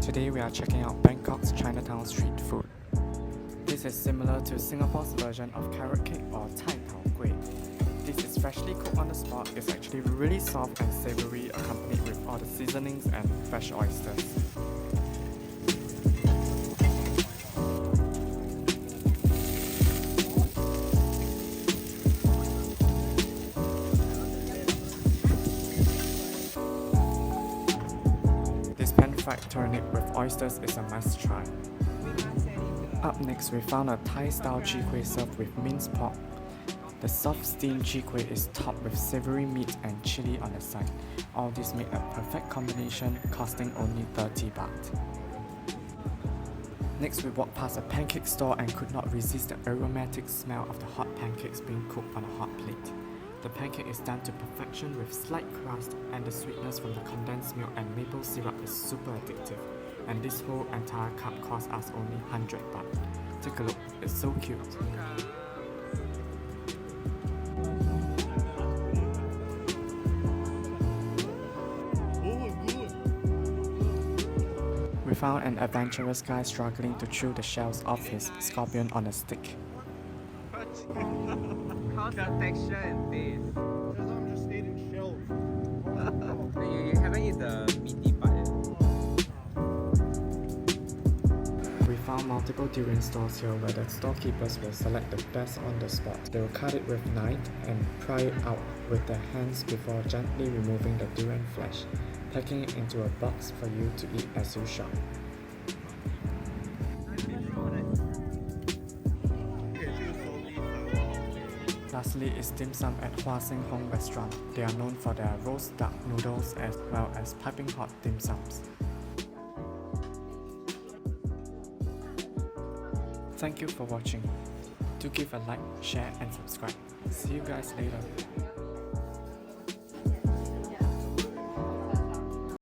Today we are checking out Bangkok's Chinatown street food. This is similar to Singapore's version of carrot cake or Cai Tao Kueh. This is freshly cooked on the spot, it's actually really soft and savory, accompanied with all the seasonings and fresh oysters. This pan-fried turnip with oysters is a must try. Up next, we found a Thai-style chwee kueh served with minced pork. The soft steamed chwee kueh is topped with savory meat and chili on the side. All this made a perfect combination, costing only 30 baht. Next, we walked past a pancake store and could not resist the aromatic smell of the hot pancakes being cooked on a hot plate. The pancake is done to perfection with slight crust, and the sweetness from the condensed milk and maple syrup is super addictive. And this whole entire cup cost us only 100 baht. Take a look, it's so cute. We found an adventurous guy struggling to chew the shells off his scorpion on a stick. How's the texture and taste? Because I'm just eating shells. You haven't eaten the meaty part yet. We found multiple durian stores here where the storekeepers will select the best on the spot. They will cut it with a knife and pry it out with their hands before gently removing the durian flesh, packing it into a box for you to eat as you shop. Lastly is dim sum at Hua Sing Hong restaurant. They are known for their roast duck noodles as well as piping hot dim sums. Thank you for watching. Do give a like, share and subscribe. See you guys later.